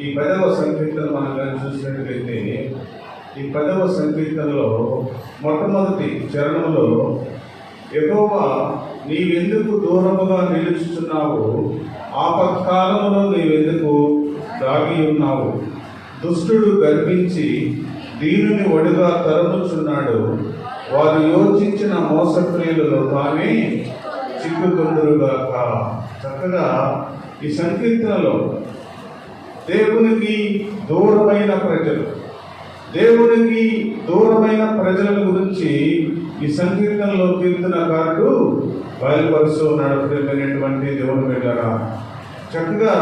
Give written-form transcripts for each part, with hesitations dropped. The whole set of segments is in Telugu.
ఈ 10వ సంకీర్తన మనం కానీ చూసినట్లయితే ఈ 10వ సంకీర్తనలో మొట్టమొదటి చరణంలో యెహోవా నీవెందుకు దూరముగా నిలుచుచున్నావు, ఆపత్కాలంలో నీవెందుకు దాగి ఉన్నావు, దుష్టుడు గర్వించి దీనుని ఒడిగా తరుముచున్నాడు, వారు యోచించిన మోసక్రియలలో తామే చిక్కుకుందురుగాక. చక్కగా ఈ సంకీర్తనలో దేవునికి దూరమైన ప్రజల గురించి ఈ సంకీర్తనలో కీర్తనకారుడు బయలుపరుస్తూ ఉన్నాడు. ప్రియమైనటువంటి దేవుని బిడ్డలారా, చక్కగా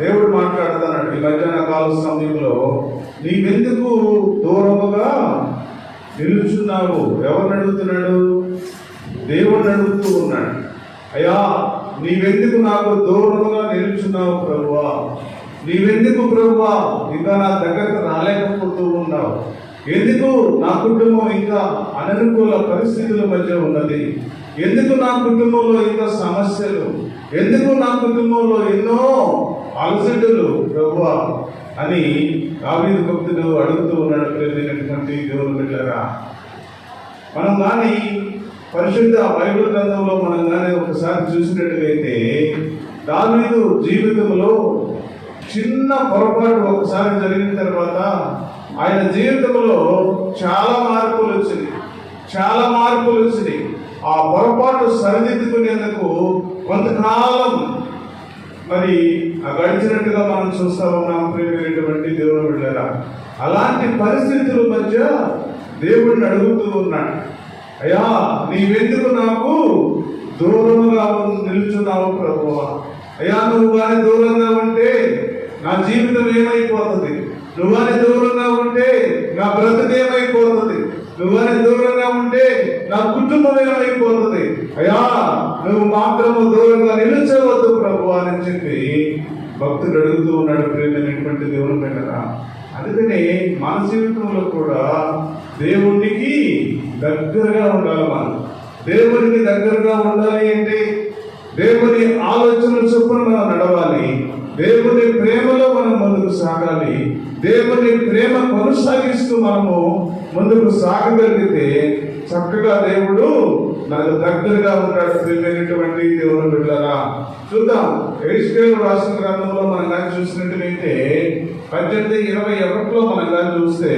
దేవుడు మాట్లాడుతున్నాడు. ఈ మధ్యాహ్న కాల సమయంలో నీవెందుకు దూరముగా నిలుచున్నావు? ఎవరిని అడుగుతున్నాడు? దేవుడిని అడుగుతూ ఉన్నాడు. అయ్యా, నీవెందుకు నాకు దూరముగా నిలుచున్నావు ప్రభువా? నీవెందుకు ప్రభువా ఇంకా నా దగ్గరకు రాలేకపోతూ ఉన్నావు? ఎందుకు నా కుటుంబం ఇంకా అననుకూల పరిస్థితుల మధ్య ఉన్నది? ఎందుకు నా కుటుంబంలో ఇంకా సమస్యలు? ఎందుకు నా కుటుంబంలో ఎన్నో అలసటలు ప్రభువా అని దావీదు భక్తుడు అడుగుతూ ఉన్నాడు. ప్రియమైనటువంటి దేవుని బిడ్డలారా, మనం కానీ పరిశుద్ధ బైబిల్ గ్రంథంలో మనం కానీ ఒకసారి చూసినట్లయితే దావీదు జీవితంలో చిన్న పొరపాటు ఒకసారి జరిగిన తర్వాత ఆయన జీవితంలో చాలా మార్పులు వచ్చినాయి. ఆ పొరపాటు సరిదిద్దుకునేందుకు కొంతకాలం మరి గడిచినట్టుగా మనం చూస్తూ ఉన్నాం. ప్రియమైనటువంటి దేవుని బిడ్డలారా, అలాంటి పరిస్థితుల మధ్య దేవుడిని అడుగుతూ ఉన్నాడు. అయ్యా, నీవెందుకు నాకు దూరముగా నిలుచున్నావు ప్రభువా? అయ్యా, నువ్వు కానీ దూరంగా ఉంటే నా జీవితం ఏమైపోతుంది? నువ్వు కానీ దూరంగా ఉంటే నా బ్రతుకు ఏమైపోతుంది? నువ్వు కానీ దూరంగా ఉంటే నా కుటుంబం ఏమైపోతుంది? అయ్యా, నువ్వు మాత్రము దూరంగా నిలిచవద్దు ప్రభువా అని చెప్పి భక్తుడు అడుగుతూ ఉన్నాడు. ప్రియమైనటువంటి దేవుని బిడ్డలారా, అందుకనే మన జీవితంలో కూడా దేవునికి దగ్గరగా ఉండాలి. మనం దేవునికి దగ్గరగా ఉండాలి అంటే దేవుని ఆలోచన చొప్పున మనం నడవాలి. దేవుని ప్రేమలో మనం ముందుకు సాగాలి. దేవుని ప్రేమ కొనసాగిస్తూ మనము ముందుకు సాగగలిగితే చక్కగా దేవుడు మనకు దగ్గరగా ఉంటాడు. ప్రియమైనటువంటి దేవుని బిడ్డలారా, చూద్దాం. యెహెజ్కేలు రాసిన గ్రంథంలో మనం కానీ చూసినట్లయితే 18:21 మనం కానీ చూస్తే,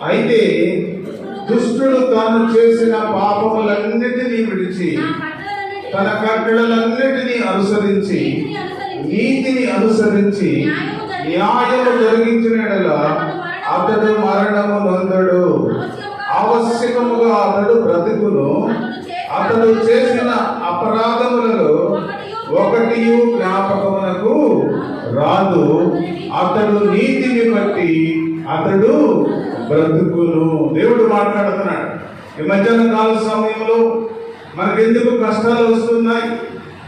అయితే దుష్టుడు తాను చేసిన పాపములన్నిటినీ విడిచి తన కట్టడలన్నిటినీ అనుసరించి నీతిని అనుసరించి న్యాయము జరిగించిన యెడల అతడు మరణము నొందడు. ఆవశ్యకముగా అతడు బ్రతుకును. అతడు చేసిన అపరాధములలో ఒకటి జ్ఞాపకమునకు రాదు. అతడు నీతిని బట్టి అతడు బ్రతుకును. దేవుడు మాట్లాడుతున్నాడు. ఈ మధ్యాహ్న కాల సమయంలో మనకెందుకు కష్టాలు వస్తున్నాయి?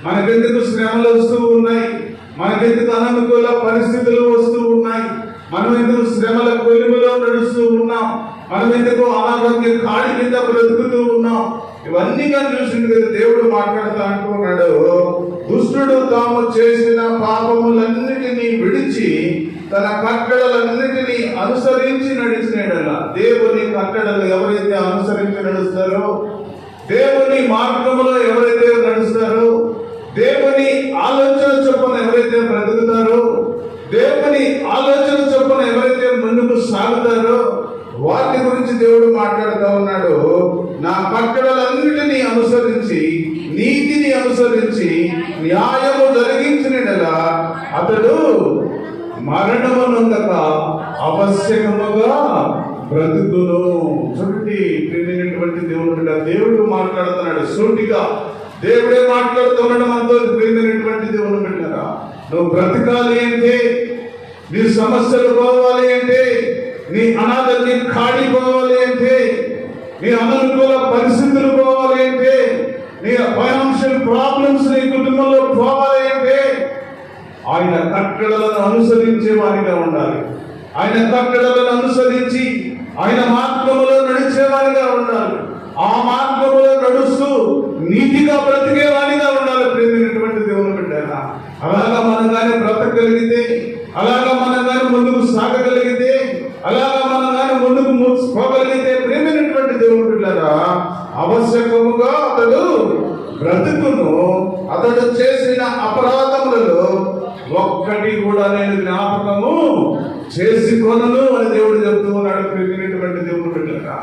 మనకెందుకు శ్రమలు వస్తూ ఉన్నాయి? మనకెందుకు అననుకూల పరిస్థితులు వస్తూ ఉన్నాయి? మనం ఎందుకు శ్రమల కొలువులో నడుస్తూ ఉన్నాం? మనం ఎందుకు అనారోగ్య కాడి కింద బ్రతుకుతూ ఉన్నాం? ఇవన్నీ కానీ చూసింది దేవుడు మాట్లాడుతూ అంటున్నాడు, దుష్టుడు తాము చేసిన పాపములన్నిటినీ విడిచి తన కట్టడలన్నిటినీ అనుసరించి నడిచినడలా. దేవుని కట్టడలు ఎవరైతే అనుసరించి నడుస్తారో, దేవుని మార్గంలో ఎవరైతే నడుస్తారో, దేవుని ఆలోచన చొప్పున ఎవరైతే బ్రతుకుతారో, దేవుని ఆలోచన చొప్పున ఎవరైతే ముందుకు సాగుతారో వాటి గురించి దేవుడు మాట్లాడుతూ ఉన్నాడు. నా కట్టడలన్నిటినీ అనుసరించి నీతిని అనుసరించి న్యాయము జరిగించినలా అతడు మరణము నొందక ఆవశ్యకముగా బ్రతుకును. చూడండి, ప్రియమైనటువంటి దేవుడు దేవుడు మాట్లాడుతున్నాడు సూటిగా. దేవుడే మాట్లాడుతున్నాడు మనతో. ప్రియమైనటువంటి దేవుని బిడ్డలారా, నువ్వు బ్రతకాలి అంటే, నీ సమస్యలు పోవాలి అంటే, నీ అనాథల్ని ఖాళీ పోవాలి అంటే, నీ అననుకూల పరిస్థితులు పోవాలి అంటే, నీ ఫైనాన్షియల్ ప్రాబ్లమ్స్ నీ కుటుంబంలో పోవాలి అంటే ఆయన కట్టడలను అనుసరించే వారిగా ఉండాలి. ఆయన కట్టడలను అనుసరించి ఆయన మార్గంలో నడిచేవారిగా ఉండాలి. ఆ అలాగా మనం కానీ ముందుకు పోగలిగితే ప్రేమైనటువంటి దేవుని బిడ్డలారా, ఆవశ్యకముగా అతడు బ్రతుకును, అతడు చేసిన అపరాధములలో ఒక్కటి కూడా నేను జ్ఞాపకము చేసుకొనను అని దేవుడు చెప్తూ ఉన్నాడు. ప్రేమైనటువంటి దేవుని బిడ్డలారా,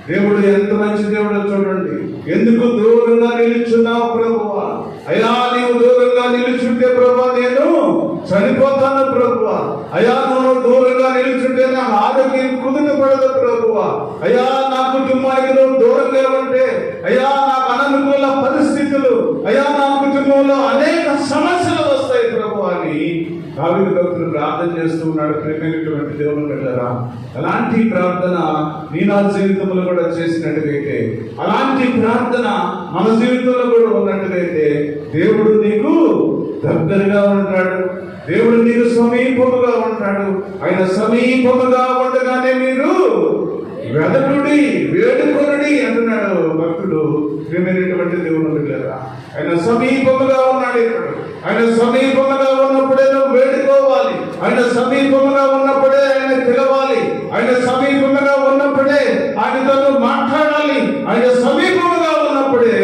దేవుడు ఎంత మంచి దేవుడో చూడండి. ఎందుకు దూరంగా నిలుచున్నావు ప్రభువా? అయ్యా నీవు దూరంగా నిలుచుంటే ప్రభువా నేను చనిపోతాను ప్రభువా. అయ్యా నువ్వు దూరంగా నిలుచుంటే నా ఆరోగ్యం కుదుటపడదు ప్రభువా. అయ్యా నా కుటుంబానికి నువ్వు దూరంగా ఉంటే, అయ్యా నాకు అననుకూల పరిస్థితులు, అయ్యా నా కుటుంబంలో అనేక సమస్యలు వస్తాయి ప్రభువా అని దావీదు భక్తుడు ప్రార్థన చేస్తూ ఉన్నాడు. ప్రేమైనటువంటి దేవుని బిడ్డలారా, అలాంటి ప్రార్థన నీ నా జీవితంలో కూడా చేసినట్టుగైతే, అలాంటి ప్రార్థన మన జీవితంలో కూడా ఉన్నట్టుగైతే దేవుడు నీకు దగ్గరగా ఉంటాడు, దేవుడు నీకు సమీపముగా ఉంటాడు. ఆయన సమీపముగా ఉండగానే మీరు వెదకుడి వేడుకొనుడి అంటున్నాడు భక్తుడు. ప్రేమైనటువంటి దేవుని బిడ్డలారా, ఆయన సమీపముగా ఉన్నాడు. ఇక్కడ ఆయన సమీపముగా ఉన్నప్పుడే నువ్వు వేడుకోవాలి. ఆయన సమీపముగా ఉన్నప్పుడే ఆయన పిలవాలి. ఆయన సమీపముగా ఉన్నప్పుడే ఆయనతో నువ్వు మాట్లాడాలి. ఆయన సమీపముగా ఉన్నప్పుడే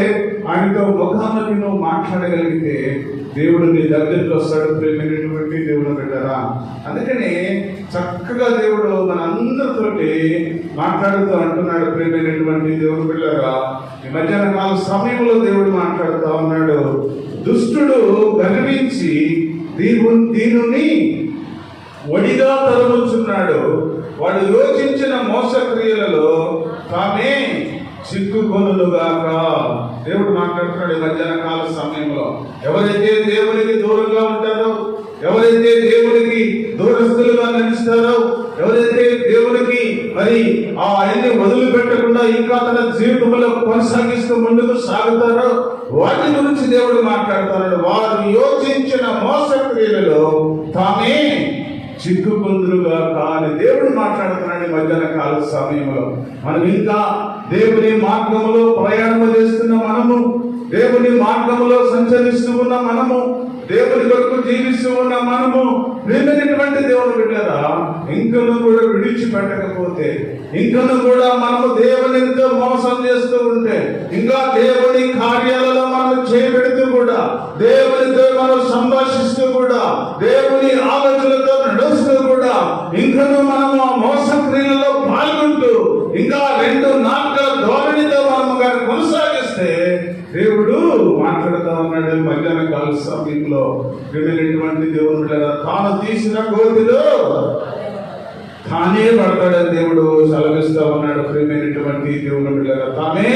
ఆయనతో ముఖాముఖి నువ్వు మాట్లాడగలిగితే దేవుడు నీ దగ్గరికి వస్తాడు. ప్రేమైనటువంటి దేవుడు బిడ్డలారా, అందుకని చక్కగా దేవుడు మన అందరితోటి మాట్లాడుతూ అంటున్నాడు. ప్రేమైనటువంటి దేవుడు బిడ్డలారా, ఈ మధ్యాహ్న కాల సమయంలో దేవుడు మాట్లాడుతూ ఉన్నాడు. దుష్టుడు గర్వించి దీనుని ఒడిగా తరముచున్నాడు. వాడు యోచించిన మోసక్రియలలో తామే చిక్కుకొనుగాక. దేవుడు మాట్లాడుతున్నాడు ఈ మధ్యాహ్న కాల సమయంలో. ఎవరైతే దేవునికి దూరంగా ఉంటారో, ఎవరైతే దేవునికి దూరస్తులుగా నడుస్తారో, ఎవరైతే దేవునికి మరి ఆయన్ని వదిలిపెట్టకుండా ఇంకా తన జీవితంలో కొనసాగిస్తూ ముందుకు సాగుతారో వాటి గురించి దేవుడు మాట్లాడుతున్నాడు. వారు యోచించిన మోసక్రియలలో తామే చిక్కుకుందురుగా కానీ దేవుడు మాట్లాడుతున్నాడు ఈ మధ్యాహ్న కాల సమయంలో. మనం ఇంకా దేవుని మార్గములో ప్రయాణం చేస్తున్న మనము, దేవుని మార్గములో సంచరిస్తూ ఉన్న మనము, దేవుని కొరకు జీవిస్తూ ఉన్న మనము, ప్రేమైనటువంటి దేవుని బిడ్డలారా, ఇంకను కూడా విడిచిపెట్టకపోతే, ఇంకను కూడా మనము దేవునితో మోసం చేస్తూ ఉంటే, ఇంకా దేవుని కార్యాలలో మనం చేయబెడుతూ కూడా, దేవునితో మనం సంభాషిస్తూ కూడా, దేవుని ఆలోచనలతో నడుస్తూ కూడా, ఇంకను మనము ఆ మోస క్రియలలో పాల్గొంటూ ఇంకా రెండు నాలుగు ధోరణితో మనము కానీ కొనసాగిస్తే దేవుడు మాట్లాడుతూ ఉన్నాడు మధ్యాహ్న కాల సమయంలో. ప్రియమైనటువంటి దేవుని బిడ్డలారా, తాను తీసిన గోతిలో తానే పడతాడని దేవుడు సెలవిస్తా ఉన్నాడు. ప్రియమైనటువంటి దేవుని బిడ్డలారా, తానే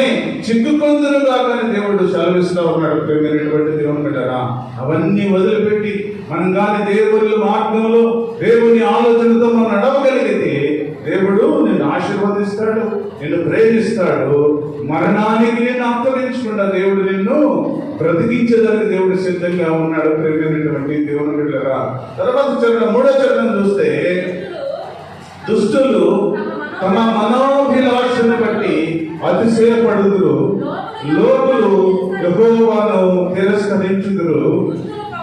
చిక్కుకొందురుగా కానీ దేవుడు సెలవిస్తా ఉన్నాడు. ప్రియమైనటువంటి దేవుని బిడ్డలారా, అవన్నీ వదిలిపెట్టి మనం కానీ దేవుని మార్గంలో దేవుని ఆలోచనతో మనం నడవగలిగితే దేవుడు నిన్ను ఆశీర్వదిస్తాడు, నిన్ను ప్రేమిస్తాడు. మరణానికి నిన్ను అప్పగించకుండా దేవుడు నిన్ను బ్రతికించేదానికి దేవుడు సిద్ధంగా ఉన్నాడు. ప్రేమైనటువంటి దేవుని బిడ్డలారా, తర్వాత చరణం 3వ చరణం చూస్తే, దుష్టులు తమ మనోభిలాషను బట్టి అతిశయపడుదురు, లోకులు యెహోవాను తిరస్కరించుదురు.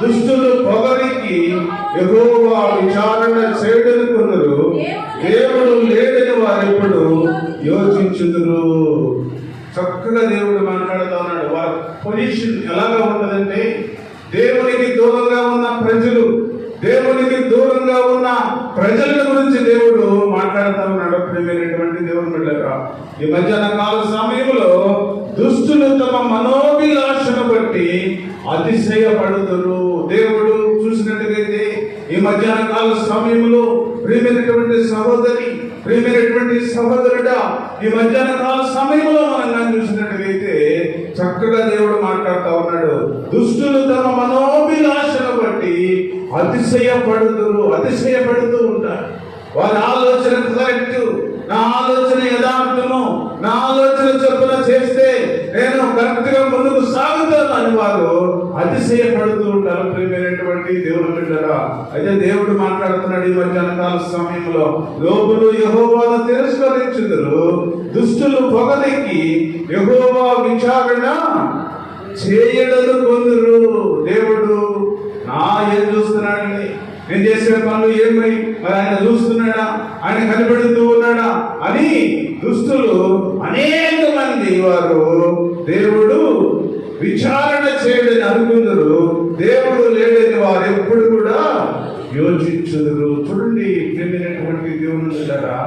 దుష్టులు పొగరికి యెహోవా విచారణ చేయడనుకొనురు, దేవుడు లేడని వారెప్పుడు యోచించుదురు. చక్కగా దేవుడు మాట్లాడుతూ ఉన్నాడు. వారి పొజిషన్ ఎలాగా ఉంటుందంటే, దేవునికి దూరంగా ఉన్న ప్రజలు, దేవునికి దూరంగా ఉన్న ప్రజల గురించి దేవుడు మాట్లాడుతూ ఉన్నాడు. ప్రియమైనటువంటి దేవుని బిడ్డలారా, ఈ మధ్యాహ్న కాల సమయంలో దుష్టులు తమ మనోభిలాషను బట్టి అతిశయపడుతురు. దేవుడు చూసినట్టుగైతే ఈ మధ్యాహ్న కాల సమయంలో ప్రియమైనటువంటి సహోదరి, ప్రియమైనటువంటి సహోదరుడా, ఈ మధ్యాహ్న కాల సమయంలో మనం చూసినట్టుగైతే చక్కగా దేవుడు మాట్లాడుతూ ఉన్నాడు. దుష్టులు తమ మనోభిలాషను బట్టి అతిశయపడుతూ ఉంటారు. వారి ఆలోచన కరెక్ట్, నా ఆలోచన యథార్థము, నా ఆలోచన చొప్పున చేస్తే నేను కరెక్ట్ గా ముందుకు సాగుతాను అని వారు అతిశయపడుతూ ఉంటారు. ప్రియమైనటువంటి దేవుని బిడ్డలారా, అయితే దేవుడు మాట్లాడుతున్నాడు ఈ మధ్యాహ్న కాల సమయంలో, లోకులు యెహోవాను తిరస్కరించుదురు, దుష్టులు పొగరికి యెహోవా విచారణ చేయడనుకొందురు. దేవుడు నా ఏం చూస్తున్నాడండి? నేను చేసే పనులు ఏమై, మరి ఆయన చూస్తున్నాడా, ఆయన కనిపెడుతూ ఉన్నాడా అని దుస్తులు అనేక మంది వారు దేవుడు విచారణ చేయడని అనుకుందరు. దేవుడు లేడని వారు ఎప్పుడు కూడా యోచించుదురు. చూడండి ప్రేమైనటువంటి దేవుని ద్వారా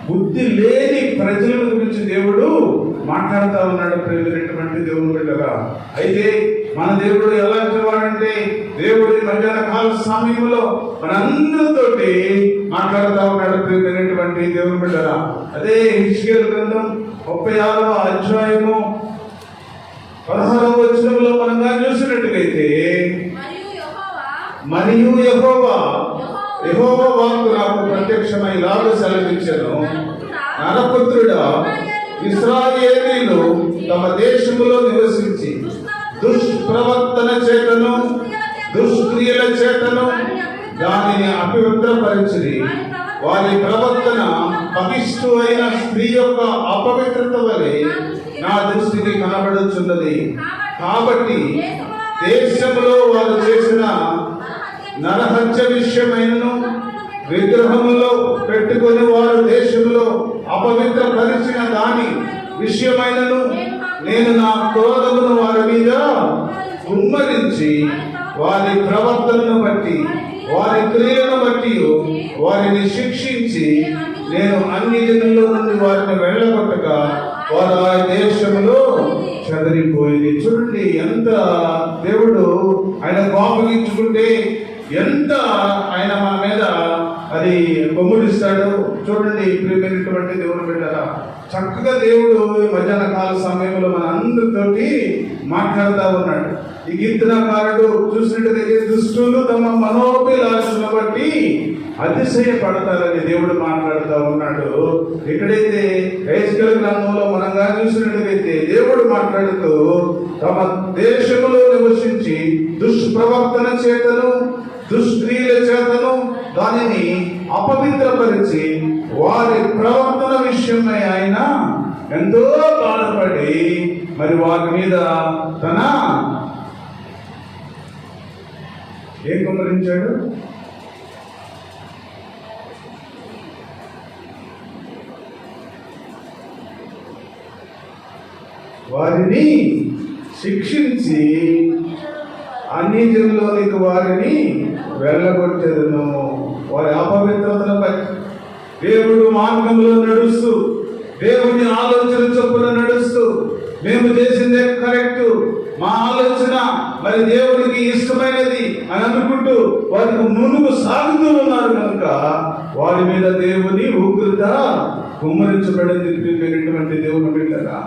బుద్ధి లేని ప్రజల గురించి దేవుడు మాట్లాడుతూ ఉన్నాడు. ప్రేమైనటువంటి దేవుని బిడ్డగా అయితే మన దేవుడు ఎలాంటి వాడంటే, దేవుడి మధ్యాహ్న కాల సమయంలో మనందరితోటి మాట్లాడుతూ ఉన్నాడు. ప్రేమైనటువంటి దేవుని బిడ్డగా అదే హిజ్కియలు గ్రంథం 36వ అధ్యాయము 16వ వచనంలో మనం చూసినట్టుగైతే, మరియు యెహోవా వాక్కు నాకు ప్రత్యక్షమై ఇలాగ సెలవిచ్చెను, నరపుత్రుడా, ఇశ్రాయేలీయులు తమ దేశములో నివసించి దుష్ప్రవర్తన చేతను దుష్క్రియల చేతను దానిని అపవిత్రపరిచిరి. వారి ప్రవర్తన పవిష్టు అయిన స్త్రీ యొక్క అపవిత్రత వలె నా దృష్టికి కనబడుచున్నది. కాబట్టి దేశంలో వారు చేసిన నరహత్య విషయమైనను విగ్రహములో పెట్టుకొని వారు దేశంలో అపవిత్రపరిచిన దాని విషయమైనను నేను నా క్రోధమును వారి మీద కుమ్మరించి వారి ప్రవర్తనను బట్టి వారి క్రియలను బట్టి వారిని శిక్షించి నేను అన్ని జనుల్లో నుండి వారిని వెళ్ళగొట్టగా వారు ఆ దేశంలో చెదరిపోయింది. చూడండి ఎంత దేవుడు ఆయన కోపగించుకుంటే ఎంత ఆయన మన మీద అది కొమ్ముడిస్తాడు. చూడండి ప్రియమైనటువంటి దేవుని బిడ్డరా, చక్కగా దేవుడు మధ్యాహ్న కాల సమయంలో మన అందరితోటి మాట్లాడుతూ ఉన్నాడు. ఈ కీర్తనకారుడు చూసినట్టయితే దుష్టులు తమ మనోభిలాషను బట్టి అతిశయపడతారని దేవుడు మాట్లాడుతూ ఉన్నాడు. ఎక్కడైతే యెహెజ్కేలు గ్రంథంలో మనం చూసినట్లయితే దేవుడు మాట్లాడుతూ తమ దేశంలో నివసించి దుష్ప్రవర్తన చేతను దుష్క్రియల చేతను దానిని అపవిత్రపరిచి వారి ప్రవర్తన విషయమై ఆయన ఎంతో బాధపడి మరి వారి మీద తన ఏం కుమ్మరించాడు? వారిని శిక్షించి అన్ని జనుల్లోనికి వారిని వెళ్ళగొట్టెదను. వారి అపవిత్రతను బట్టి దేవుడు మార్గంలో నడుస్తూ దేవుని ఆలోచన చొప్పున నడుస్తూ మేము చేసిందే కరెక్ట్, మా ఆలోచన మరి దేవుడికి ఇష్టమైనది అని అనుకుంటూ వారికి ముందుకు సాగుతూ ఉన్నారు కనుక వారి మీద దేవుని ఉగ్రత కుమ్మరించబడింది. ప్రియమైనటువంటి దేవుని బిడ్డగా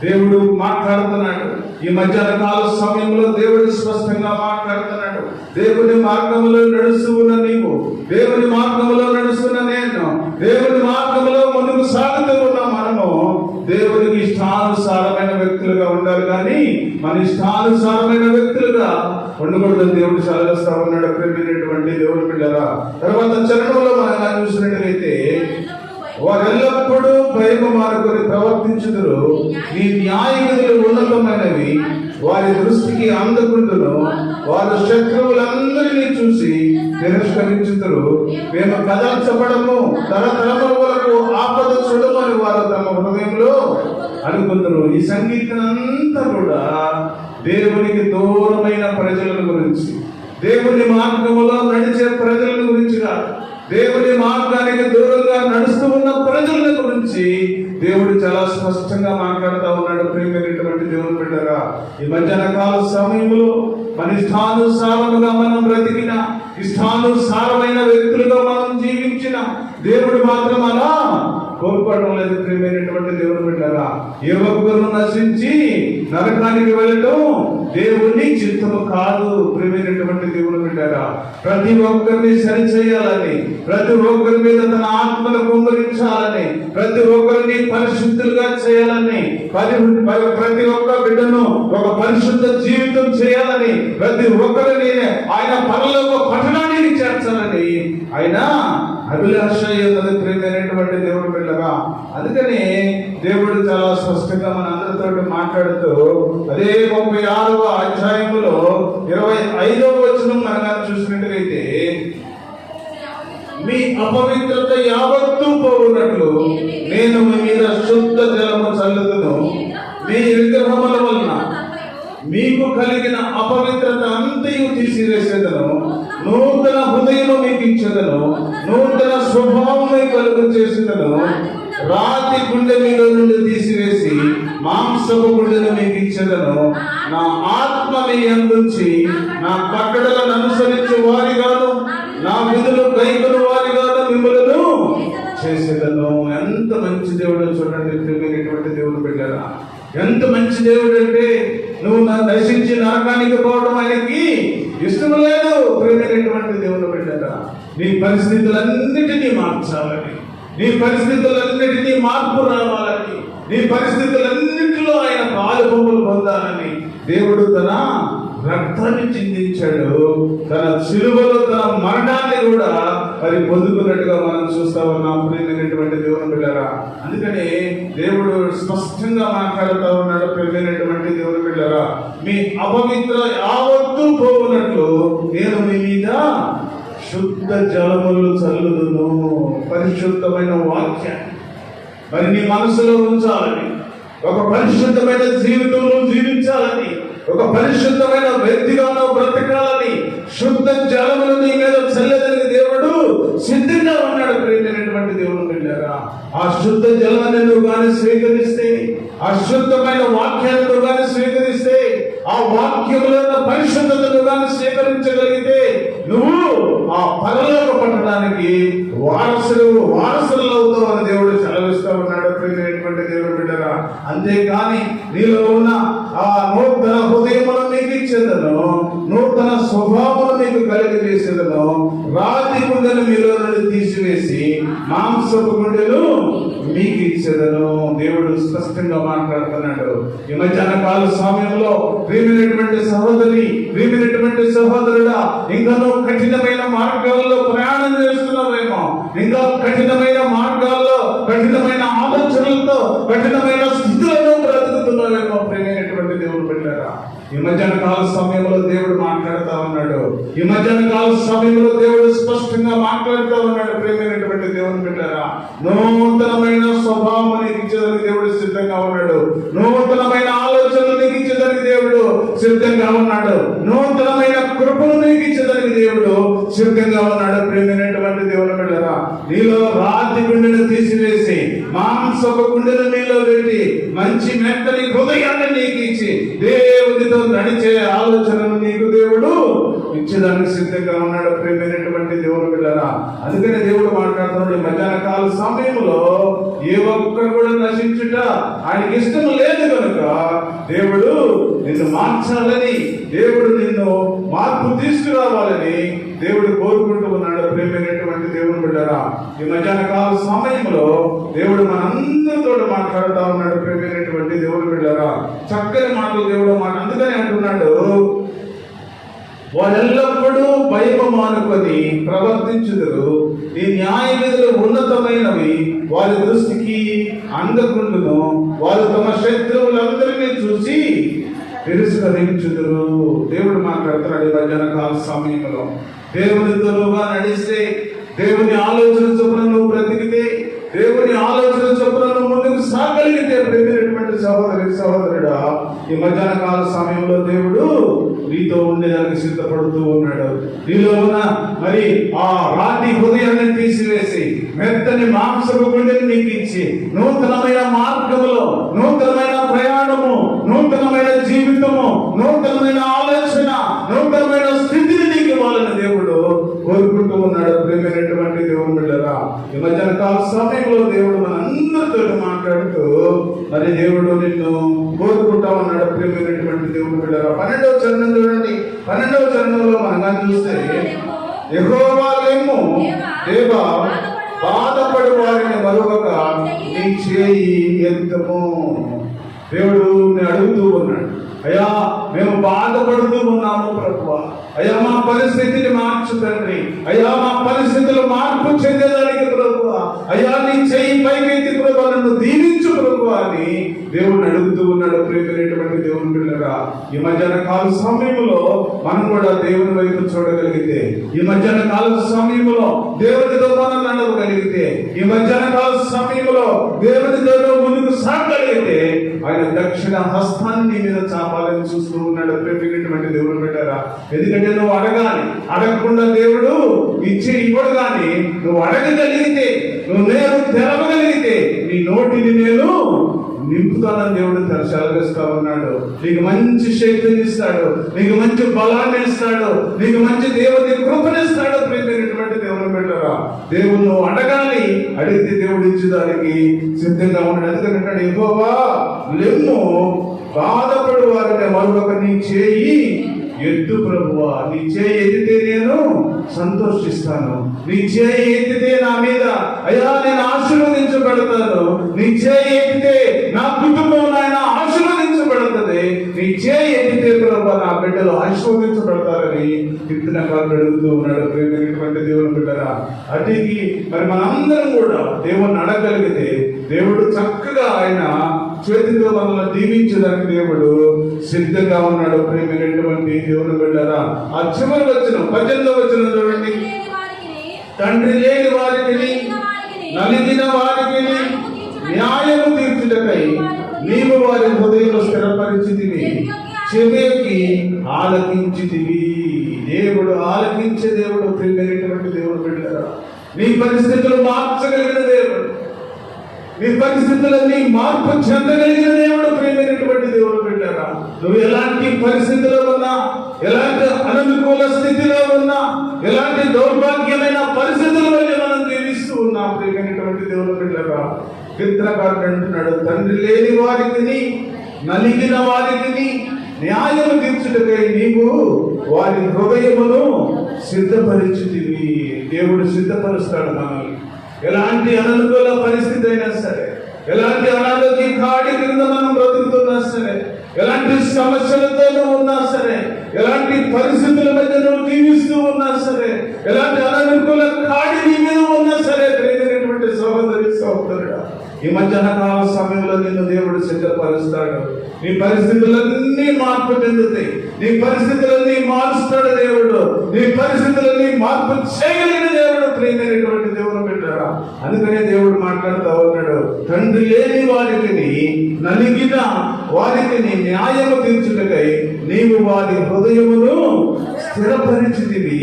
దేవుడు మాట్లాడుతున్నాడు. ఈ మధ్యాహ్న కాల సమయంలో దేవుడు స్పష్టంగా మాట్లాడుతున్నాడు. దేవుని మార్గంలో నడుస్తూ ఉన్న నీవు, దేవుని మార్గంలో నడుస్తున్న నేను, దేవుని మార్గంలో ముందుకు సాగుతూ ఉన్న మనము దేవునికి ఇష్టానుసారమైన వ్యక్తులుగా ఉండాలి, కానీ మన ఇష్టానుసారమైన వ్యక్తులుగా ఉండకూడదని దేవుడు సెలవిస్తా ఉన్నాడు. ప్రేమైనటువంటి దేవుని బిడ్డరా, తర్వాత చరణంలో మనం చూసినట్లయితే వారెల్లప్పుడూ భయము మానుకొని ప్రవర్తించుదురు, నీ న్యాయ విధులు ఉన్నతమైనవి, వారి దృష్టికి అందకుండును, వారు శత్రువులందరినీ చూసి తిరస్కరించుదురు. మేము కదల్చబడము, తరతరముల వరకు ఆపద చూడమని వారు తమ హృదయంలో అనుకుందరు. ఈ సంగీతం అంతా కూడా దేవునికి దూరమైన ప్రజల గురించి, దేవుని మార్గములో నడిచే ప్రజల గురించి కాదు, దేవుని మార్గానికి దూరంగా నడుస్తూ ఉన్న ప్రజల గురించి దేవుడు చాలా స్పష్టంగా మాట్లాడుతూ ఉన్నాడు. ప్రియమైనటువంటి దేవుని బిడ్డగా ఈ మధ్యాహ్న కాల సమయంలో మన ఇష్టానుసారముగా మనం బ్రతికిన, ఇష్టానుసారమైన వ్యక్తులుగా మనం జీవించిన దేవుడు మాత్రం అలా కోరుకోవడం లేదు. ప్రియమైనటువంటి దేవుని బిడ్డగా ఏ ఒక్కరు నశించి నరకానికి వెళ్ళటం దేవుని చిత్తము కాదు. ప్రియమైనటువంటి దేవుని బిడ్డగా ప్రతి ఒక్కరిని సరి చేయాలని, ప్రతి ఒక్కరి మీద తన ఆత్మను కుమ్మరించాలని, ప్రతి ఒక్కరిని పరిశుద్ధులుగా చేయాలని, ప్రతి ఒక్క బిడ్డను ఒక పరిశుద్ధ జీవితం చేయాలని, ప్రతి ఒక్కరిని ఆయన పరలోక పట్టణానికి చేర్చాలని ఆయన అభిలాష ఉన్నది. ప్రియమైనటువంటి దేవుని బిడ్డగా అందుకని దేవుడు చాలా స్పష్టంగా మన అందరితో మాట్లాడుతూ అదే 36వ అధ్యాయములో 25వ వచనం మనం చూసినట్లయితే మీ అపవిత్రత యావత్తు పోవునట్లు నేను మీ మీద శుద్ధ జలము చల్లుదును. మీ విగ్రహముల వలన మీకు కలిగిన అపవిత్రత అంతయు తీసివేసేదను. నూతన హృదయము మీకు ఇచ్చేదను. నూతన స్వభావము కలుగు చేసేదను. రాతి గుండె మీద నుండి తీసివేసి మాంసపు గుండెను మీకు ఇచ్చేదను. నా ఆత్మ మీ యందుంచి నా కట్టడలను అనుసరించే వారిగాను నా విధులు కైకొను వారిగాను మిమ్మలను చేసేదను. ఎంత మంచి దేవుడు చూడండి, ప్రియమైనటువంటి దేవుడు బిడ్డరా. ఎంత మంచి దేవుడు అంటే నువ్వు నశించి నరకానికి పోవడం ఆయనకి ఇష్టం లేదు. ప్రియమైనటువంటి దేవుడు బిడ్డరా, నీ పరిస్థితులన్నిటినీ మార్చాలని, నీ పరిస్థితులన్నిటినీ మార్పు రావాలని, నీ పరిస్థితులన్నింటిలో ఆయన పాలు పొంగులు పొందాలని దేవుడు తన రక్తాన్ని చిందించాడు. తన సిలువలో తన మరణాన్ని కూడా మరి పొందుకున్నట్టుగా మనం చూస్తా ఉన్నాం. ప్రియమైనటువంటి దేవుని బిడ్డరా, అందుకని దేవుడు స్పష్టంగా మాట్లాడుతూ ఉన్నాడు. ప్రియమైనటువంటి దేవుని బిడ్డరా, మీ అపవిత్ర యావత్తు పోవునట్లు నేను మీ మీద శుద్ధ జలములు చల్లుదును. పరిశుద్ధమైన వాక్యాన్ని మరి నీ మనసులో ఉంచాలని, ఒక పరిశుద్ధమైన జీవితంలో జీవించాలని, ఒక పరిశుద్ధమైన వ్యక్తిగానో బ్రతకాలని శుద్ధ జలములు నీ మీద చల్లదని దేవుడు సిద్ధంగా ఉన్నాడు. ప్రియమైనటువంటి దేవుడు బిడ్డరా, ఆ శుద్ధ జలాన్ని నువ్వు కానీ స్వీకరిస్తే, ఆ శుద్ధమైన వాక్యాన్ని నువ్వు కానీ స్వీకరిస్తే, ఆ వాక్యంలో పరిశుద్ధతను కానీ స్వీకరించగలిగితే నువ్వు ఆ పరలోక పట్టడానికి వారసులు అవుతావు అని దేవుడు సెలవిస్తూ ఉన్నాడు. ప్రియమైనటువంటి దేవుడు బిడ్డరా, అంతేకాని నీలో ఉన్న ఆ నూతన హృదయమును మీకు ఇచ్చేదను, నూతన స్వభావమును మీకు కలిగజేసేదను. రాతి గుండెను మీలో నుండి తీసివేసి మాంసపు గుండెను మీకు ఇచ్చేదను. దేవుడు స్పష్టంగా మాట్లాడుతున్నాడు. ఈ మధ్యాహ్న కాల సమయంలో ప్రియమైనటువంటి సహోదరి, ప్రియమైనటువంటి సహోదరుడా, ఇంకా నువ్వు కఠినమైన మార్గాల్లో ప్రయాణం చేస్తున్నావేమో, ఇంకా కఠినమైన మార్గాల్లో, కఠినమైన ఆలోచనలతో, కఠినమైన స్థితులను బ్రతుకుతున్నావేమో. ప్రియమైనటువంటి దేవుడు పెట్టారా, ఈ మధ్యాహ్న కాల సమయంలో దేవుడు మాట్లాడుతూ ఉన్నాడు. ఈ మధ్యాహ్న కాల సమయంలో దేవుడు స్పష్టంగా మాట్లాడుతూ ఉన్నాడు. ప్రియమైనటువంటి దేవుని బిడ్డరా, నూతనమైన స్వభావం నీకు ఇచ్చేదానికి దేవుడు సిద్ధంగా ఉన్నాడు. నూతనమైన ఆలోచనలు నీకు ఇచ్చేదానికి దేవుడు సిద్ధంగా ఉన్నాడు. నూతనమైన కృపను నీకు ఇచ్చేదానికి దేవుడు సిద్ధంగా ఉన్నాడు. ప్రియమైనటువంటి దేవుని బిడ్డరా, నీలో రాతి గుండెను తీసివేసి మాంసపు గుండెను నీలో పెట్టి మంచి మెత్తని హృదయాన్ని నీకు ఇచ్చి దేవుడితో నడిచే ఆలోచనను నీకు దేవుడు ఇచ్చేదానికి సిద్ధంగా ఉన్నాడు. ప్రియమైనటువంటి దేవుని బిడ్డరా, అందుకనే దేవుడు మాట్లాడుతున్నాడు. మధ్యాహ్న కాల సమయంలో ఏ ఒక్కరు కూడా నశించుట ఆయనకి ఇష్టం లేదు కనుక దేవుడు నిన్ను మార్చాలని, దేవుడు నిన్ను మార్పు తీసుకురావాలని దేవుడు కోరుకుంటూ ఉన్నాడు. ప్రియమైనటువంటి దేవుని బిడ్డరా, ఈ మధ్యాహ్న కాల సమయంలో దేవుడు మనందరితో మాట్లాడుతూ ఉన్నాడు. ప్రియమైనటువంటి దేవుని బిడ్డరా, చక్కని మాటలు దేవుడు అందుకని అంటున్నాడు, వారెల్లప్పుడూ భయము మానుకొని ప్రవర్తించుదురు. ఈ న్యాయ విధులు ఉన్నతమైనవి వారి దృష్టికి అందకుండును. వారు తమ శత్రువులందరినీ చూసి తిరస్కరించుదురు. దేవుడు మాట్లాడుతున్నాడు. ఈ మధ్యాహ్న కాల సమయంలో దేవునితో నువ్వుగా నడిస్తే, దేవుని ఆలోచన చొప్పున నువ్వు బ్రతికితే, దేవుని ఆలోచన చొప్పున నువ్వు ముందుకు సాగలిగితే, ప్రియమైనటువంటి సహోదరుడా, ఈ మధ్యాహ్న కాల సమయంలో దేవుడు నీతో ఉండేదానికి సిద్ధపడుతూ ఉన్నాడు. నీలో ఉన్న మరి ఆ రాతి హృదయాన్ని తీసివేసి మెత్తని మాంసపు గుండెని నీకు ఇచ్చి నూతనమైన మార్గములో, నూతనమైన ప్రయాణము, నూతనమైన జీవితము, నూతనమైన ఆలోచన, నూతనమైన స్థితిని నీకు ఇవ్వాలని దేవుడు కోరుకుంటూ ఉన్నాడు. ప్రియమైనటువంటి దేవుని బిడ్డరా, ఈ మధ్యాహ్న కాల సమయంలో దేవుడు మనందరితో మాట్లాడుతూ మరి దేవుడు నిన్ను కోరుకుంటా ఉన్నాడు. ప్రియమైనటువంటి దేవుని బిడ్డరా, 12వ చరణం చూడండి. 12వ చరణంలో మనం చూస్తే, యెహోవా లెమ్ము, దేవా బాధపడి వారిని మరొక నీ చేయి ఎత్తము. దేవుడు అడుగుతూ ఉన్నాడు, అయ్యా మేము బాధపడుతూ ఉన్నాము ప్రభువా, అయ్యా మా పరిస్థితిని మార్చు తండ్రి, అయ్యా మా పరిస్థితులు మార్పు చెందేదానికి ప్రభువా, అయ్యా నీ చేయి పైకెత్తి ప్రభువా నన్ను దీవించు ప్రభు అని దేవుడిని అడుగుతూ ఉన్నాడు. ప్రియమైనటువంటి దేవుని బిడ్డలారా, ఈ మధ్యాహ్న కాల సమయంలో మనం కూడా దేవుని వైపు చూడగలిగితే, ఈ మధ్యాహ్న కాల సమయంలో దేవునితో మనం నడవగలిగితే, ఈ మధ్యాహ్న కాల సమయంలో దేవునితో ముందుకు సాగగలిగితే ఆయన దక్షిణ హస్తాన్ని మీద చాపాలని చూస్తూ ఉన్నాడు. ప్రియమైనటువంటి దేవుని బిడ్డలారా, ఎందుకంటే నువ్వు అడగాలి, అడగకుండా దేవుడు ఇవ్వడు. కానీ నువ్వు అడగగలిగితే, నువ్వు నేను తెరవగలిగితే నీ నోటిని నేను నింపుతానని దేవుడు సెలవిస్తా ఉన్నాడు. నీకు మంచి శక్తిని ఇస్తాడు, నీకు మంచి బలాన్ని ఇస్తాడు, నీకు మంచి దేవుని కృపనిస్తాడు. ప్రియమైనటువంటి దేవుని బిడ్డలారా, దేవుడు నువ్వు అడగాలి, అడిగితే దేవుడు ఇచ్చేదానికి సిద్ధంగా ఉన్నాడు. ఎందుకంటే యెహోవా లెమ్ము, బాధపడు వారిని మరొక నీ చేయి ఎత్తు ప్రభువా, నీ చేయి ఎత్తితే నేను సంతోషిస్తాను, నీ చేయి ఎత్తితే నా మీద అయ్యా నేను ఆశీర్వదించబడతాను, నీ చేయి ఎత్తితే నా కుటుంబం నాయన ఆశీర్వదించబడుతుంది, నీ చేయి ఎత్తితే ప్రభువా నా బిడ్డలు ఆశీర్వదించబడతారని కీర్తనకారుడు అడుగుతూ ఉన్నాడు. ప్రియమైనటువంటి దేవుని బిడ్డలారా, అటుకి మరి మనందరం కూడా దేవుణ్ణి అడగలిగితే దేవుడు చక్కగా ఆయన చేతితో మనల్ని దీవించడానికి దేవుడు సిద్ధంగా ఉన్నాడు. ప్రియమైనటువంటి దేవుని బిడ్డలారా, ఆ చివరి వచ్చిన 18వ వచనం చూడండి. తండ్రి లేని వారికి, నలిగిన వారికి న్యాయము తీర్చుటకై నీవు వారి హృదయంలో స్థిరపరిచితివి, చెవికి ఆలకించితివి. దేవుడు ఆలకించే దేవుడు. ప్రియమైనటువంటి దేవుని బిడ్డలారా, నీ పరిస్థితులు మార్చగలిగిన దేవుడు, నీ పరిస్థితులన్నీ మార్పు చెందగలిగిన దేవుడు. ప్రియమైనటువంటి దేవుడు బిడ్డలారా, నువ్వు ఎలాంటి పరిస్థితిలో ఉన్నా, ఎలాంటి అననుకూల స్థితిలో ఉన్నా, ఎలాంటి దౌర్భాగ్యమైన పరిస్థితుల వల్ల మనం జీవిస్తూ ఉన్నాం. ప్రియమైనటువంటి దేవుడు బిడ్డలారా, కీర్తనకారుడు అంటున్నాడు, తండ్రి లేని వారికి, నలిగిన వారికి న్యాయము తీర్చుటకై నీవు వారి హృదయమును సిద్ధపరిచితివి. దేవుడు సిద్ధపరుస్తాడు మనల్ని. ఎలాంటి అననుకూల పరిస్థితి అయినా సరే, ఎలాంటి అనారోగ్య కాడి కింద మనం బ్రతుకుతున్నా సరే, ఎలాంటి సమస్యలతో ఉన్నా సరే, ఎలాంటి పరిస్థితుల మధ్య నువ్వు జీవిస్తూ ఉన్నా సరే, ఎలాంటి అననుకూల కాడి నీ మీద ఉన్నా సరే, ప్రియమైనటువంటి సహోదరి సహోదరుడా, ఈ మధ్యాహ్న కాల సమయంలో నిన్ను దేవుడు సిద్ధపరుస్తాడు. నీ పరిస్థితులన్నీ మార్పు చెందుతాయి, నీ పరిస్థితులన్నీ మారుస్తాడు దేవుడు, నీ పరిస్థితులన్నీ మార్పు చేయగలిగిన దేవుడు. ప్రియమైనటువంటి దేవుడు బిడ్డలారా, అందుకనే దేవుడు మాట్లాడుతూ ఉన్నాడు, తండ్రి లేని వారికి, నలిగిన వారికి న్యాయము తీర్చుటకై నీవు వారి హృదయమును స్థిరపరిచితివి,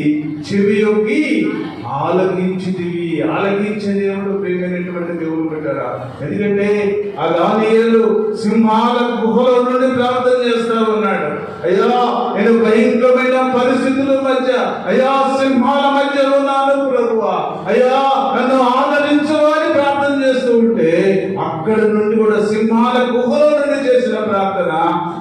చెవియొగ్గి ఆలకించితివి. ఆలకించే దేవుడు ప్రియమైనటువంటి దేవుడు బిడ్డలారా. ఎందుకంటే ఆ దానియేలు సింహాల గుహలో నుండి ప్రార్థన చేస్తా ఉన్నాడు, అయ్యా నేను భయంకరమైన పరిస్థితుల మధ్య, అయ్యా సింహాల మధ్య ఉన్నాను ప్రభువా, అయ్యా నన్ను ఆదరించు అని ప్రార్థన చేస్తూ ఉంటే, అక్కడ నుండి కూడా సింహాల గుహలో నుండి చేసిన ప్రార్థన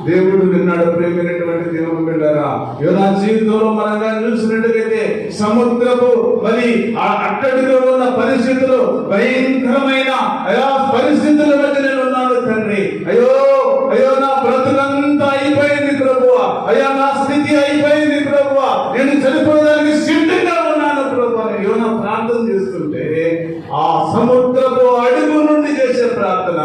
దేవుడు విన్నాడు. ప్రియమైనటువంటి దేవుడు బిడ్డలారా, యోనా జీవితంలో మనగా చూసినట్టుగైతే సముద్రపు మరి ఆ అట్టడిలో ఉన్న పరిస్థితులు, భయంకరమైన అయా పరిస్థితుల మధ్య నేను ఉన్నాను తండ్రి, అయ్యో అయ్యో నా బ్రతుకంతా అయిపోయింది ప్రభువా, అయ్యా నా స్థితి అయిపోయింది ప్రభువా, నేను చనిపోవడానికి సిద్ధంగా ఉన్నాను ప్రభువా అని యోనా ప్రార్థన చేస్తుంటే, ఆ సముద్రపు అడుగు నుండి చేసే ప్రార్థన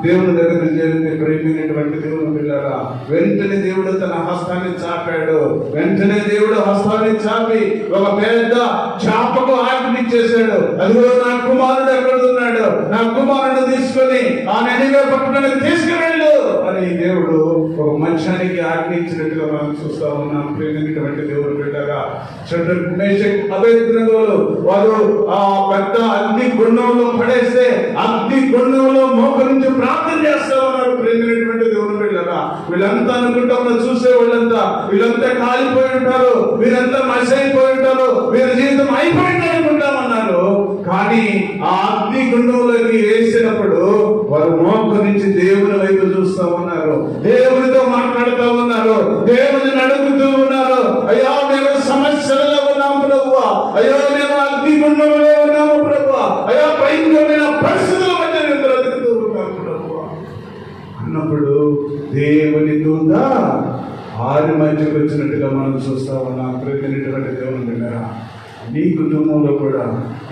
దేవుని దగ్గర చేరింది. ప్రేమైనటువంటి దేవుని పిల్లరా, వెంటనే దేవుడు తన హస్తాన్ని చాపాడు. వెంటనే దేవుడు హస్తాన్ని చాపి ఒక పెద్ద చాపకు ఆజ్ఞించేశాడు, అదిగో నా కుమారుడు ఎక్కడ ఉన్నాడు, నా కుమారుడు తీసుకొని ఆ నదిగా పట్టణానికి తీసుకువెళ్ళు అని దేవుడు ఒక మనుషానికి ఆజ్ఞించినట్టుగా మనం చూస్తా ఉన్నాం. ప్రేమైనటువంటి దేవుడు బిడ్డగా షడ్రక్ మేషక్ అబేద్నెగోలు వారు ఆ పెద్ద అగ్ని గుండంలో పడేస్తే అగ్ని గుండంలో మోకరించి ప్రార్థన చేస్తా ఉన్నారు. ప్రేమైనటువంటి దేవుని బిడ్డగా వీళ్ళంతా అనుకుంటా ఉన్నారు, చూసే వాళ్ళంతా వీళ్ళంతా కాలిపోయి ఉంటారు, వీరంతా మసి అయిపోయి ఉంటారు, వీరి జీవితం అయిపోయింది అనుకుంటామన్నారు. కానీ ఆ అగ్ని గుండంలోకి వేసినప్పుడు వారు మోకరించి దేవుని వైపు చూస్తూ ఉన్నారు, దేవునితో మాట్లాడుతూ ఉన్నారు, దేవుని అడుగుతూ ఉన్నారు, అయ్యా మేము సమస్యలలో ఉన్నాము ప్రభువా, అయ్యో మేము అగ్ని గుండంలో ఉన్నాము ప్రభువా, అయ్యా భయంకరమైన పరిస్థితుల మధ్య మేము బ్రతుకుతూ ఉన్నాము ప్రభువా అన్నప్పుడు దేవుని దూత ఆరి మధ్యకు వచ్చినట్టుగా మనం చూస్తా ఉన్నాం. ప్రేమైనటువంటి దేవుని బిడ్డలారా, నీ కుటుంబంలో కూడా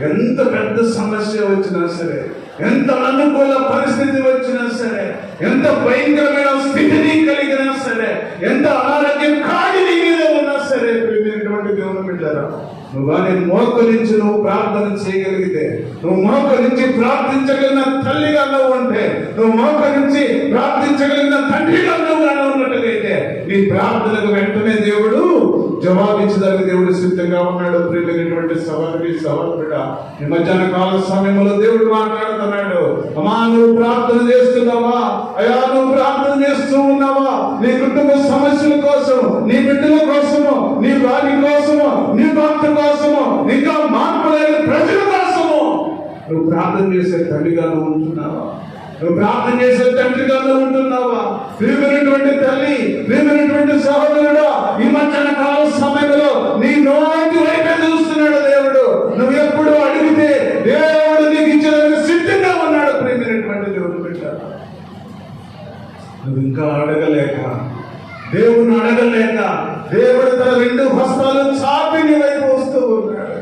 ఎంత పెద్ద సమస్య వచ్చినా సరే, ఎంత అనుకూల పరిస్థితి వచ్చినా సరే, ఎంత భయంకరమైన స్థితిని కలిగినా సరే, ఎంత అనారోగ్యం కాడి నీ మీద ఉన్నా సరే, ప్రియమైనటువంటి దేవుని బిడ్డలారా, నువ్వు కానీ మోకరించి నువ్వు ప్రార్థన చేయగలిగితే, నువ్వు మోకరించి ప్రార్థించగలిగిన తల్లిగా నువ్వు ఉంటే, నువ్వు మోకరించి ప్రార్థించగలిగిన తండ్రిగా నువ్వు ఉన్నట్లయితే, నీ ప్రార్థనకు వెంటనే దేవుడు జవాబించడానికి దేవుడు సిద్ధంగా ఉన్నాడు. ప్రియమైనటువంటి సహోదరి సహోదరుడ, ఈ మధ్యాహ్న కాల సమయంలో దేవుడు మాట్లాడుతున్నాడు. అమ్మా, నువ్వు ప్రార్థన చేస్తున్నావా? అయ్యా, నువ్వు ప్రార్థన చేస్తూ ఉన్నావా? నీ కుటుంబ సమస్యల కోసం, నీ బిడ్డల కోసము, నీ వారి కోసము, నీ భర్త కోసము, ఇంకా మార్పు లేని ప్రజల కోసము నువ్వు ప్రార్థన చేసే తల్లిగా నువ్వు ఉంటున్నావా? నువ్వు ప్రార్థన చేసే తండ్రిగా నువ్వు ఉంటున్నావా? ప్రియమైనటువంటి తల్లి, ప్రియమైనటువంటి సహోదరుడా, ఈ మధ్యాహ్న కాల సమయంలో నీ నోటి వైపే చూస్తున్నాడు దేవుడు. నువ్వు ఎప్పుడు అడిగితే దేవుడు నీకు ఇచ్చేందుకు సిద్ధంగా ఉన్నాడు. ప్రియమైనటువంటి దేవుడు బిడ్డ, నువ్వు ఇంకా అడగలేక, దేవుని అడగలేక, దేవుడు తన రెండు హస్తాలు చాపి నీ వైపు వస్తూ ఉన్నాడు.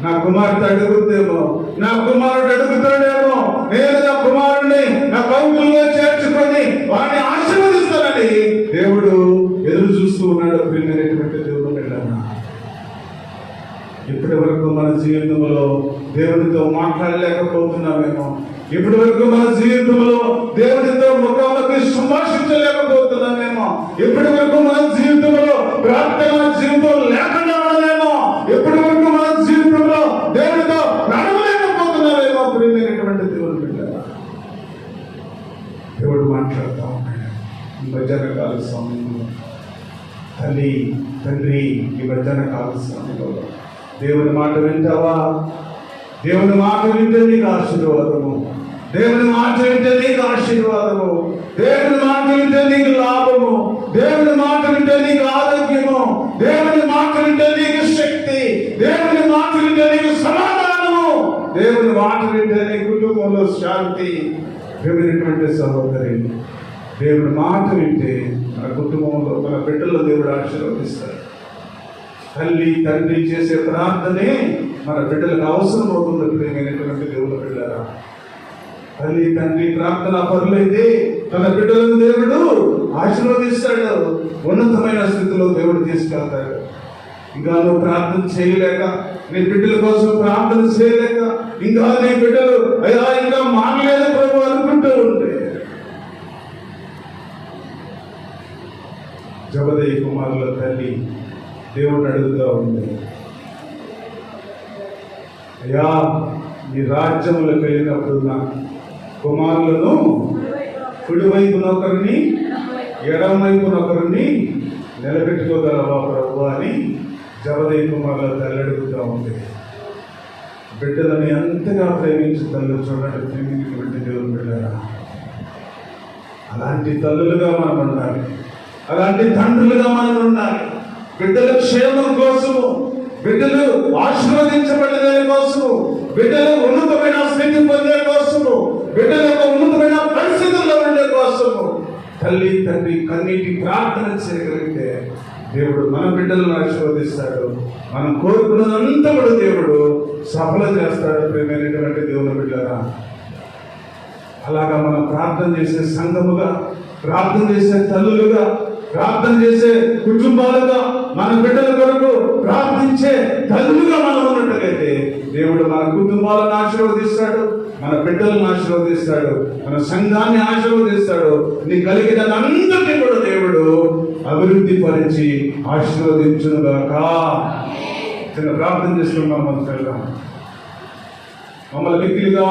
నా కుమార్తె అడుగుద్దేమో, నా కుమారుడు అడుగుతాడేమో, నేను నా కుమారుడిని నా కౌకుల్లో చేర్చుకొని వాడిని ఆశీర్వదిస్తానని దేవుడు ఎదురు చూస్తూ ఉన్నాడు. ప్రియమైనటువంటి దేవుడు బిడ్డలారా, ఇప్పటి వరకు మన జీవితంలో దేవునితో మాట్లాడలేకపోతున్నామేమో, ఇప్పటి వరకు మన జీవితంలో దేవునితో ముఖాముఖి సంభాషించలేకపోతున్నామేమో, ఇప్పటి వరకు మన జీవితంలో ప్రార్థన జీవితం లేకుండా ఉండలేమో, ఇప్పటి వరకు మన జీవితంలో దేవునితో నడవలేకపోతున్నామేమో. ప్రియమైనటువంటి దేవుని బిడ్డలారా, దేవుడు మాట్లాడుతూ ఉన్నాడు. ఈ మధ్యాహ్న కాల సమయంలో తల్లి, తండ్రి, ఈ మధ్యాహ్న కాల సమయంలో దేవుని మాట వింటావా? దేవుని మాట వింటే నీకు ఆశీర్వాదము, దేవుని మాట వింటే నీకు ఆశీర్వాదము, దేవుని మాట వింటే నీకు లాభము, దేవుని మాట వింటే నీకు ఆరోగ్యము, దేవుని మాట వింటే నీకు శక్తి, దేవుని మాట వింటే నీకు సమాధానము, దేవుని మాట వింటే నీ కుటుంబంలో శాంతి. ప్రియమైనటువంటి సహోదరి, దేవుని మాట వింటే మన కుటుంబంలో, మన బిడ్డల్లో దేవుడు ఆశీర్వదిస్తాడు. తల్లి, తండ్రి చేసే ప్రార్థనే మన బిడ్డలకు అవసరం అవుతుంది. ప్రియమైనటువంటి దేవుని బిడ్డలారా, తల్లి తండ్రి ప్రార్థన పరులైతే తన బిడ్డలను దేవుడు ఆశీర్వదిస్తాడు, ఉన్నతమైన స్థితిలో దేవుడు తీసుకెళ్తాడు. ఇంకా నువ్వు ప్రార్థన చేయలేక, నీ బిడ్డల కోసం ప్రార్థన చేయలేక, ఇంకా నీ బిడ్డలు అయ్యా ఇంకా మానలేదు ప్రభు అనుకుంటూ ఉంటే, జబదయి కుమారుల తల్లి దేవుడు అడుగుతూ ఉంది, అయ్యా నీ రాజ్యములకు వెళ్ళినప్పుడు నా కుమారులను కుడివైపున ఒకరిని ఎడమవైపున ఒకరిని నిలబెట్టుకోగలవా ప్రభు అని జబదయి కుమారుల తల్లి అడుగుతూ ఉంది. బిడ్డలని ఎంతగా ప్రేమించి తల్లి చూడండి. ప్రేమించినటువంటి దేవుని బిడ్డలారా, అలాంటి తల్లులుగా మనం ఉండాలి, అలాంటి తండ్రులుగా మనం ఉండాలి. బిడ్డల క్షేమం కోసము, బిడ్డలు ఆశీర్వదించబడే కోసము, బిడ్డలు ఉన్నతమైన స్థితి పొందే కోసము, బిడ్డల యొక్క ఉన్నతమైన పరిస్థితుల్లో ఉండే కోసము తల్లి తండ్రి కన్నీటి ప్రార్థన చేయగలిగితే దేవుడు మన బిడ్డలను ఆశీర్వదిస్తాడు. మనం కోరుకున్నదంతా కూడా దేవుడు సఫలం చేస్తాడు. ప్రియమైనటువంటి దేవుని బిడ్డలారా, అలాగా మనం ప్రార్థన చేసే సంఘముగా, ప్రార్థన చేసే తల్లులుగా, ప్రార్థన చేసే కుటుంబాలుగా, మన బిడ్డల కొరకు ప్రార్థించే తల్లులుగా మనం ఉన్నట్లయితే దేవుడు మన కుటుంబాలను ఆశీర్వదిస్తాడు, మన బిడ్డలను ఆశీర్వదిస్తాడు, మన సంఘాన్ని ఆశీర్వదిస్తాడు. నీ కలిగిన అందరినీ కూడా దేవుడు అభివృద్ధి పరిచి ఆశీర్వదించునుగాక. చిన్న ప్రార్థన చేసుకున్నాం. మమ్మల్ని మిక్కిలిగా